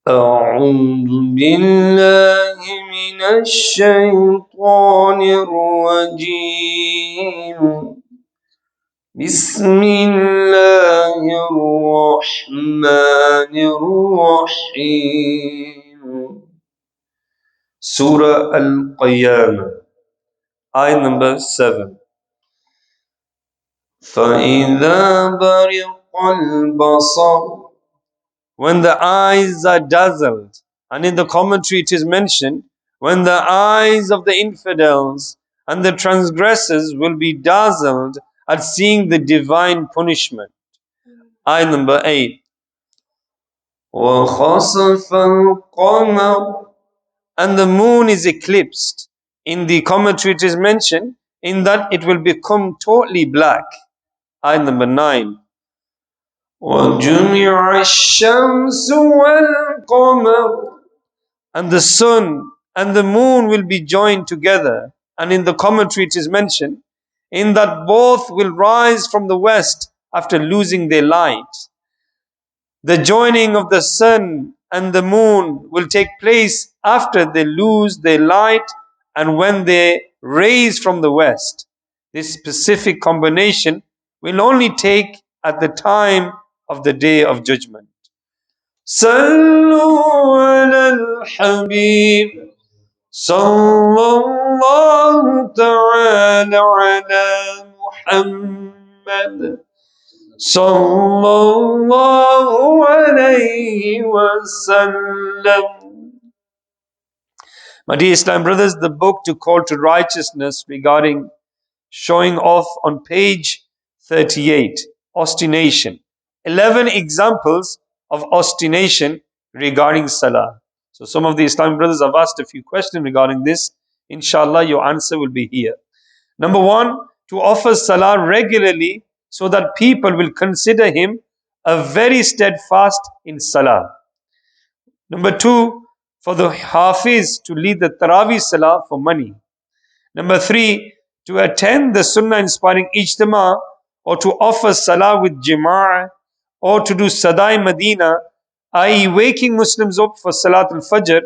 أعوذ بالله من الشيطان الرجيم بسم الله الرحمن الرحيم Surah Al-Qiyamah, ayah number 7. فَإِذَا بَرِقَ الْبَصَرُ, when the eyes are dazzled. And in the commentary it is mentioned, when the eyes of the infidels and the transgressors will be dazzled at seeing the divine punishment. Ayah number 8. وَخَسَفَ الْقَمَرُ, and the moon is eclipsed. In the commentary it is mentioned in that it will become totally black. Ayah number 9. وَجُمِعَ الشَّمْسُ وَالْقَمَرُ, and the sun and the moon will be joined together. And in the commentary it is mentioned in that both will rise from the west after losing their light. The joining of the sun and the moon will take place after they lose their light and when they raise from the west. This specific combination will only take at the time of the Day of Judgment. Sallu ala al-Habib, sallallahu ta'ala ala Muhammad, sallallahu alayhi wa sallam. My dear Islam brothers, the book To Call to Righteousness regarding showing off on page 38, ostination. 11 examples of ostination regarding Salah. So some of the Islamic brothers have asked a few questions regarding this. Inshallah, your answer will be here. Number 1, to offer Salah regularly so that people will consider him a very steadfast in Salah. Number 2, for the Hafiz to lead the Tarawih Salah for money. Number 3, to attend the Sunnah inspiring Ijtima, or to offer Salah with Jama'ah, or to do Sadai Madina, i.e. waking Muslims up for Salatul Fajr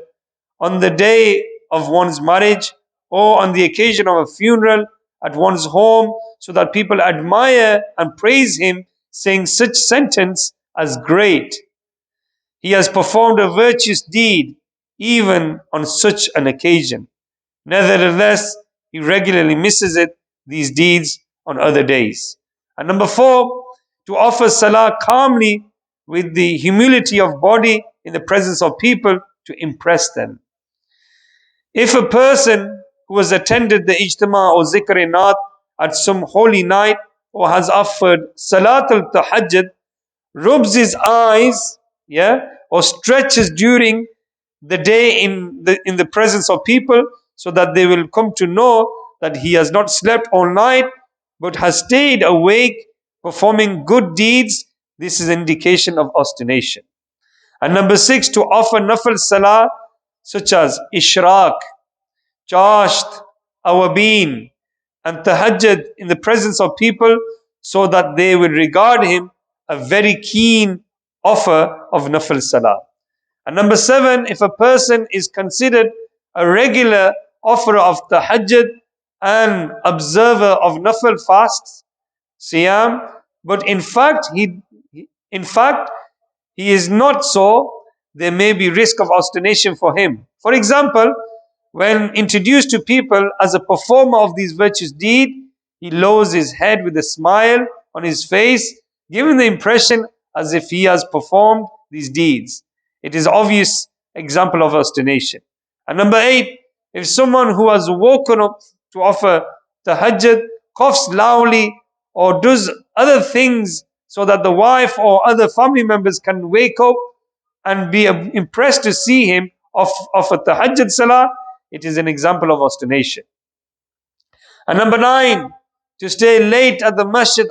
on the day of one's marriage or on the occasion of a funeral at one's home, so that people admire and praise him, saying such sentence as great. He has performed a virtuous deed even on such an occasion. Nevertheless, he regularly misses these deeds on other days. And number 4, to offer Salah calmly with the humility of body in the presence of people to impress them. If a person who has attended the Ijtima or Zikr-e-Naat at some holy night or has offered Salat al-Tahajjud, rubs his eyes, or stretches during the day in the presence of people, so that they will come to know that he has not slept all night but has stayed awake performing good deeds, this is an indication of ostination. And number 6, to offer nafal salah such as Ishraq, Chasht, Awabin and Tahajjud in the presence of people, so that they will regard him a very keen offer of nafal salah. And number 7, if a person is considered a regular offerer of tahajjud and observer of nafal fasts, siyam, but in fact he is not so, there may be risk of ostination for him. For example, when introduced to people as a performer of these virtuous deeds, he lowers his head with a smile on his face, giving the impression as if he has performed these deeds. It is obvious example of ostination. And number 8, if someone who has woken up to offer tahajjud coughs loudly or does other things so that the wife or other family members can wake up and be impressed to see him offer tahajjud salah, it is an example of ostination. And number 9, to stay late at the masjid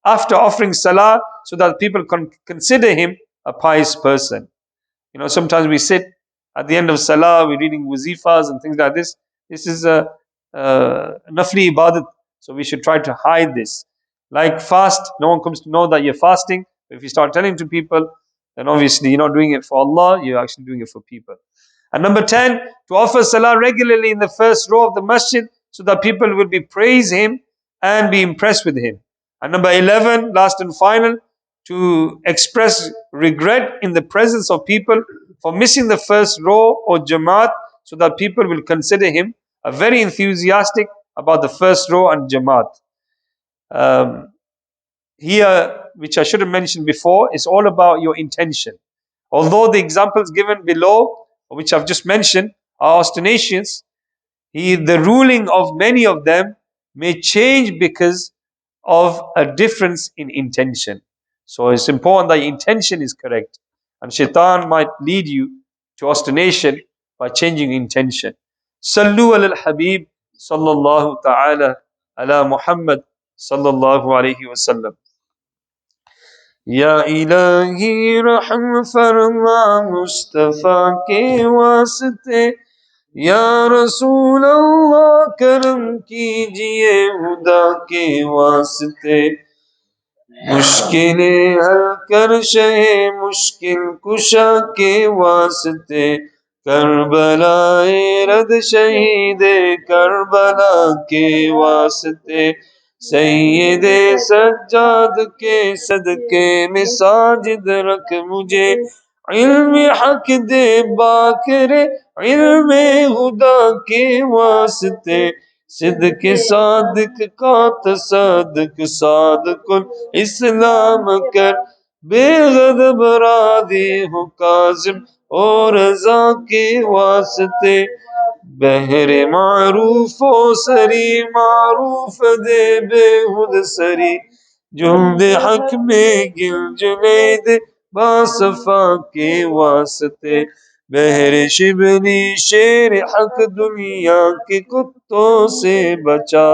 after offering salah so that people can consider him a pious person. Sometimes we sit at the end of salah, we're reading wazifas and things like this. This is a nafli ibadat, so we should try to hide this. Like fast, no one comes to know that you're fasting. If you start telling to people, then obviously you're not doing it for Allah, you're actually doing it for people. And number 10, to offer salah regularly in the first row of the masjid so that people will be praise him and be impressed with him. And number 11, last and final, to express regret in the presence of people for missing the first row or jamaat so that people will consider him a very enthusiastic about the first row and jamaat. Here, which I should have mentioned before, is all about your intention. Although the examples given below, which I've just mentioned, are ostentatious, the ruling of many of them may change because of a difference in intention. So it's important that your intention is correct. And shaitan might lead you to ostentation by changing intention. Sallu ala al-Habib sallallahu ta'ala ala Muhammad sallallahu alayhi wa sallam. یا الہی رحم فرما مصطفیٰ کے واسطے، یا رسول اللہ کرم کیجئے خدا کے واسطے، مشکلیں حل کر شہ مشکل کشا کے واسطے، کربلائے رد شہید کربلا کے واسطے، سید سجاد کے صدقے میں ساجد رکھ مجھے، علم حق دے باکر علم خدا کے واسطے، صدق صادق کا تصدق صادق الاسلام کر، بے غضب راضی ہو کاظم اور رضا کے واسطے، بہر معروف و سری معروف دے بے خود سری، جند حق میں گل جنید باصفا کے واسطے، بہر شبلی شیر حق دنیا کے کتوں سے بچا،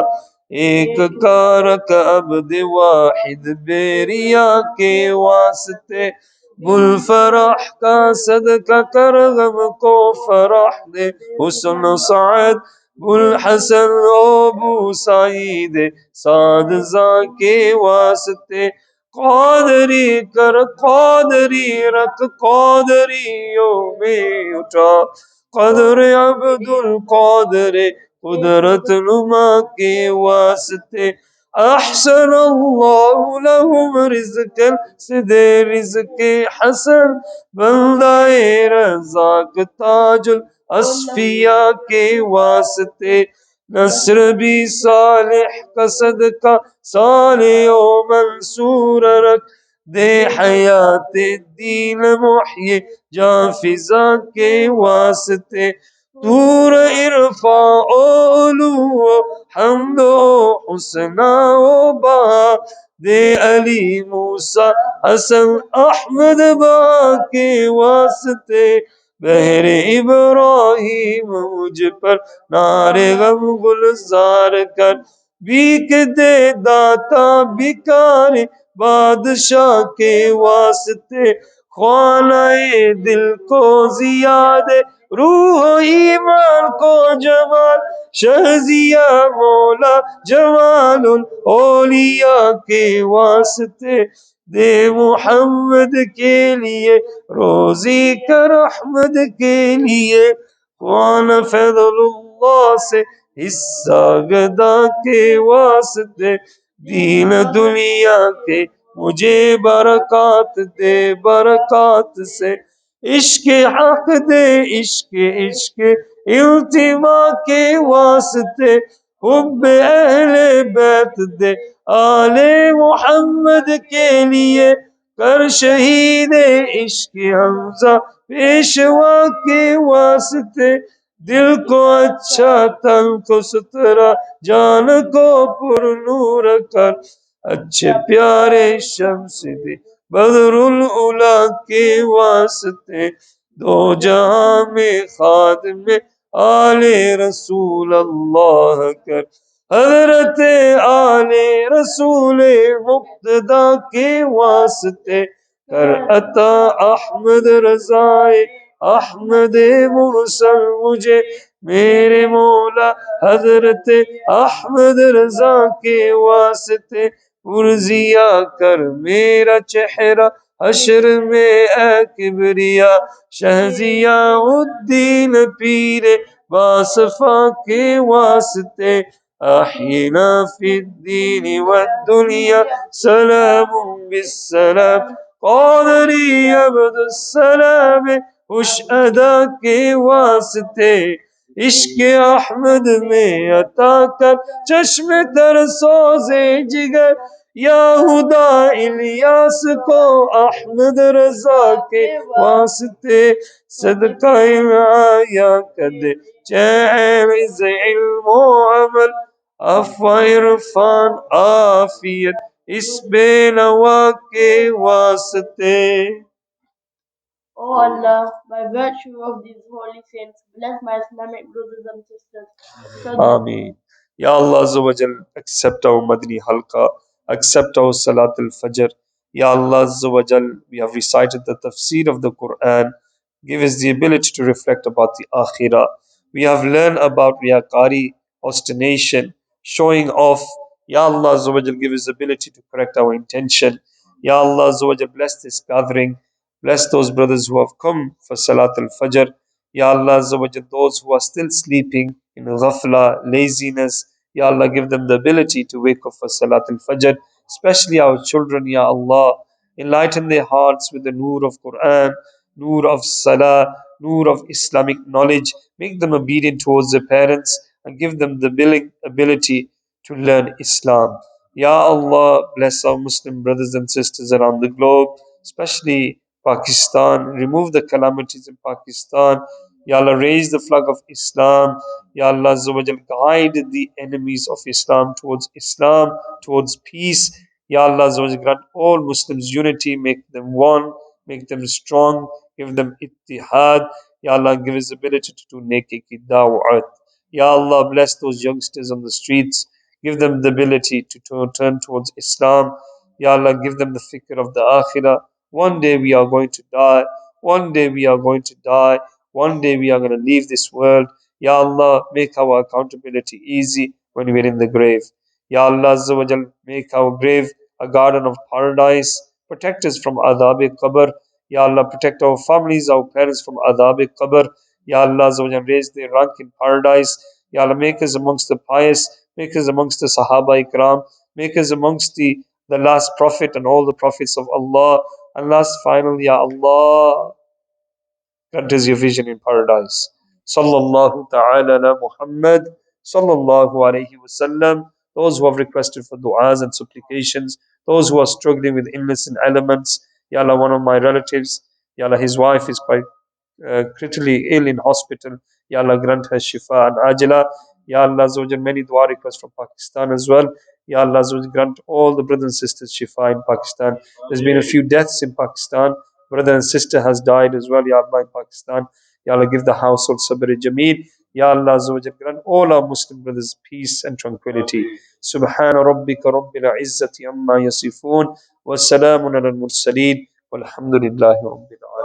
ایک کارک عبد واحد بیریا کے واسطے، گل فرح کا صدقہ کر غم کو فرح دے، حسن سعد گل حسن ابو سعید سعد زاں کے واسطے، قادری کر قادری رکھ قادریوں میں اٹھا، قدر عبد القادر قدرت نما کے واسطے، احسن اللہ لہم رزقا سے دے رزق حسن، بندہ رزاق تاج الاصفیاء کے واسطے، نصر بھی صالح کا صدقہ صالح و منصور رکھ، دے حیات دین محیی جاں فضا کے واسطے، طور عرفاں و علو و حمد و حسنہ و بہا، دے علی موسیٰ حسن احمد بہا کے واسطے، بہر ابراہیم مجھ پر نار غم گلزار کر، بیک دے داتا بکار بادشاہ کے واسطے، خانہ دل کو زیاد روح و ایمان کو جمال، شہزیہ مولا جمال الاولیاء کے واسطے، دے محمد کے لیے روزی کر احمد کے لیے، خوان فضل اللہ سے حصہ گدا کے واسطے، دین دنیا کے مجھے برکات دے برکات سے، عشق حق دے عشق عشق التماع کے واسطے، حب اہل بیت دے آل محمد کے لیے، کر شہید عشق حمزہ پیشوا کے واسطے، دل کو اچھا تن کو ستھرا جان کو پر نور کر، اچھے پیارے شمس دے بدر الاولا کے واسطے، دو جہاں میں خادم آل رسول اللہ کر، حضرت آل رسول مقتدی کے واسطے، کر عطا احمد رضائے احمد مرسل مجھے، میرے مولا حضرت احمد رضا کے واسطے، پرزیا کر میرا چہرہ हशर में ए किबरिया शहजिया उद्दीन पीरे वासफा के वास्ते अहीना फिद्दीन वद्दुनिया सलाम बिस्सलाम कौदरी अब्दुस्सलाम उश अदा के वास्ते इश्क अहमद में अता कर चश्मे तर सोजे जिगर याहुदा इलियास को अहमद रजा के वास्ते सदका या कद चैन इल्मो अमल अफ़वा इरफान आफियत इस बेनवा के वास्ते. O Allah, by virtue of these holy saints, bless my Islamic brothers and sisters. Ameen. Ya Allah Azza wa Jal, accept our Madani Halqa, accept our Salat al-Fajr. Ya Allah Azza wa Jal, we have recited the Tafseer of the Quran. Give us the ability to reflect about the Akhirah. We have learned about Riyakari, ostination, showing off. Ya Allah Azza wa Jal, give us the ability to correct our intention. Ya Allah Azza wa Jal, bless this gathering. Bless those brothers who have come for Salat al-Fajr. Ya Allah Azza wa Jal, those who are still sleeping in ghafla, laziness, Ya Allah, give them the ability to wake up for Salat al-Fajr, especially our children, Ya Allah. Enlighten their hearts with the noor of Quran, noor of Salah, noor of Islamic knowledge. Make them obedient towards their parents and give them the ability to learn Islam. Ya Allah, bless our Muslim brothers and sisters around the globe, especially Pakistan. Remove the calamities in Pakistan. Ya Allah, raise the flag of Islam. Ya Allah, Azza wa Jal, guide the enemies of Islam, towards peace. Ya Allah, Azza wa Jal, grant all Muslims unity, make them one, make them strong, give them ittihad. Ya Allah, give us the ability to do neki ki da'wat. Ya Allah, bless those youngsters on the streets. Give them the ability to turn towards Islam. Ya Allah, give them the fikr of the akhirah. One day we are going to die. One day we are going to die. One day we are going to leave this world. Ya Allah, make our accountability easy when we are in the grave. Ya Allah, Azza wa Jal, make our grave a garden of paradise. Protect us from adhab-e-qabr. Ya Allah, protect our families, our parents from adhab-e-qabr. Ya Allah, Azza wa Jal, raise their rank in paradise. Ya Allah, make us amongst the pious. Make us amongst the Sahaba Ikram. Make us amongst the last prophet and all the prophets of Allah. And last final, Ya Allah, grant us your vision in paradise. Sallallahu ta'ala ala Muhammad. Sallallahu alayhi wasallam. Those who have requested for du'as and supplications. Those who are struggling with illness and elements. Ya Allah, one of my relatives, Ya Allah, his wife is quite critically ill in hospital. Ya Allah, grant her shifa and ajila. Ya Allah, Azza wa Jal, many dua requests from Pakistan as well. Ya Allah, Azza wa Jal, grant all the brothers and sisters shifa in Pakistan. There's been a few deaths in Pakistan. Brother and sister has died as well, Ya Allah, in Pakistan. Ya Allah, give the household sabr jameel. Ya Allah, Azza wa Jal, grant all our Muslim brothers peace and tranquility. Subhana rabbika rabbil izzati amma yasifun. Wa salamun ala al-mursaleen. Walhamdulillahi rabbil alamin.